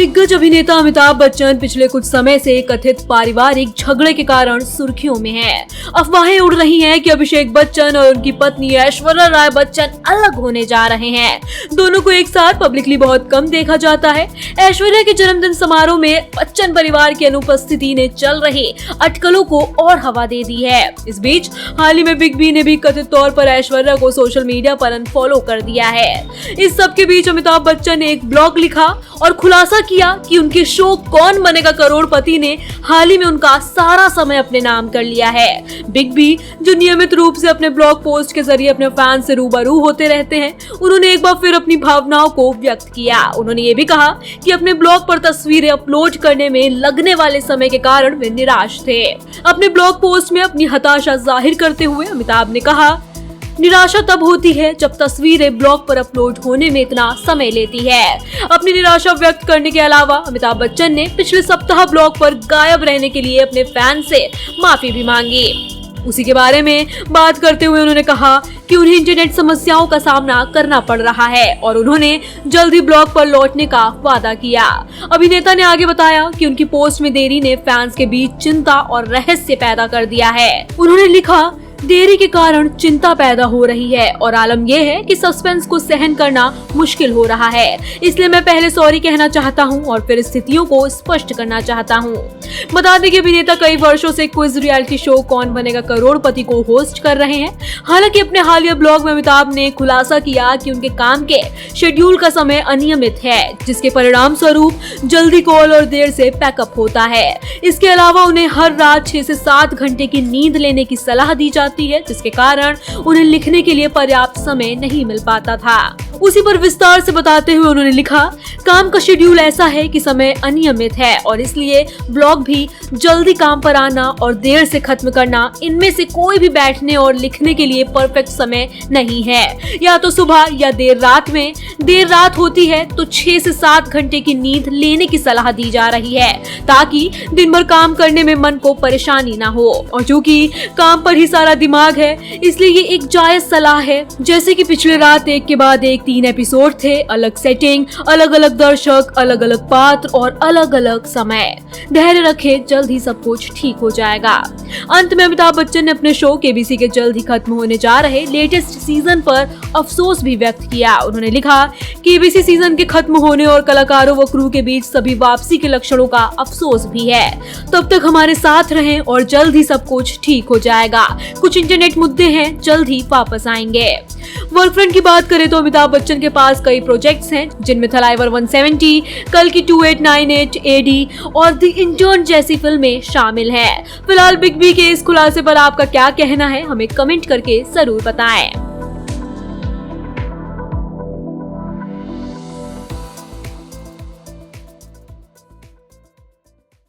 दिग्गज अभिनेता अमिताभ बच्चन पिछले कुछ समय से कथित पारिवारिक झगड़े के कारण सुर्खियों में हैं। अफवाहें उड़ रही हैं कि अभिषेक बच्चन और उनकी पत्नी ऐश्वर्या राय बच्चन अलग होने जा रहे हैं। दोनों को एक साथ पब्लिकली बहुत कम देखा जाता है। ऐश्वर्या के जन्मदिन समारोह में बच्चन परिवार की अनुपस्थिति ने चल रही अटकलों को और हवा दे दी है। इस बीच हाल ही में बिग बी ने भी कथित तौर पर ऐश्वर्या को सोशल मीडिया पर अनफॉलो कर दिया है। इस सब के बीच अमिताभ बच्चन ने एक ब्लॉग लिखा और खुलासा किया कि उनके शो कौन बनेगा करोड़पति ने हाल ही में उनका सारा समय अपने नाम कर लिया है। बिग बी, जो नियमित रूप से अपने ब्लॉग पोस्ट के जरिए अपने फैन से रूबरू होते रहते हैं, उन्होंने एक बार फिर अपनी भावनाओं को व्यक्त किया। उन्होंने ये भी कहा कि अपने ब्लॉग पर तस्वीरें अपलोड करने में लगने वाले समय के कारण वे निराश थे। अपने ब्लॉग पोस्ट में अपनी हताशा जाहिर करते हुए अमिताभ ने कहा, निराशा तब होती है जब तस्वीरें ब्लॉग पर अपलोड होने में इतना समय लेती है। अपनी निराशा व्यक्त करने के अलावा अमिताभ बच्चन ने पिछले सप्ताह ब्लॉग पर गायब रहने के लिए अपने फैन से माफी भी मांगी। उसी के बारे में बात करते हुए उन्होंने कहा कि उन्हें इंटरनेट समस्याओं का सामना करना पड़ रहा है और उन्होंने जल्द ही ब्लॉग पर लौटने का वादा किया। अभिनेता ने आगे बताया कि उनकी पोस्ट में देरी ने फैंस के बीच चिंता और रहस्य पैदा कर दिया है। उन्होंने लिखा, देरी के कारण चिंता पैदा हो रही है और आलम यह है कि सस्पेंस को सहन करना मुश्किल हो रहा है, इसलिए मैं पहले सॉरी कहना चाहता हूं और फिर स्थितियों को स्पष्ट करना चाहता हूं। बता दें कि अभिनेता कई वर्षों से क्विज रियलिटी शो कौन बनेगा करोड़पति को होस्ट कर रहे हैं। हालांकि अपने हालिया ब्लॉग में अमिताभ ने खुलासा किया कि उनके काम के शेड्यूल का समय अनियमित है, जिसके परिणाम स्वरूप जल्दी कॉल और देर से पैकअप होता है। इसके अलावा उन्हें हर रात 6 से 7 घंटे की नींद लेने की सलाह दी जाती है, जिसके कारण उन्हें लिखने के लिए पर्याप्त समय नहीं मिल पाता था। उसी पर विस्तार से बताते हुए उन्होंने लिखा, काम का शेड्यूल ऐसा है कि समय अनियमित है और इसलिए ब्लॉग भी जल्दी काम पर आना और देर से खत्म करना, इनमें से कोई भी बैठने और लिखने के लिए परफेक्ट समय नहीं है। या तो सुबह या देर रात में। देर रात होती है तो 6 से 7 घंटे की नींद लेने की सलाह दी जा रही है ताकि दिन भर काम करने में मन को परेशानी ना हो। और चूंकि काम पर ही सारा दिमाग है, इसलिए ये एक जायज सलाह है। जैसे कि पिछले रात एक के बाद एक 3 एपिसोड थे, अलग सेटिंग, अलग अलग दर्शक, अलग अलग पात्र और अलग अलग समय। धैर्य रखे, जल्द ही सब कुछ ठीक हो जाएगा। अंत में अमिताभ बच्चन ने अपने शो केबीसी के जल्द ही खत्म होने जा रहे लेटेस्ट सीजन पर अफसोस भी व्यक्त किया। उन्होंने लिखा, केबीसी सीजन के खत्म होने और कलाकारों व क्रू के बीच सभी वापसी के लक्षणों का अफसोस भी है। तब तक हमारे साथ रहें और जल्द ही सब कुछ ठीक हो जाएगा। कुछ इंटरनेट मुद्दे हैं, जल्द ही वापस आएंगे। वर्क फ्रंट की बात करें तो अमिताभ बच्चन के पास कई प्रोजेक्ट्स हैं, जिनमें थलाइवर 170, कल की 2898, एडी और द इंटर्न जैसी फिल्में शामिल हैं। फिलहाल बिग बी के इस खुलासे पर आपका क्या कहना है, हमें कमेंट करके जरूर बताएं।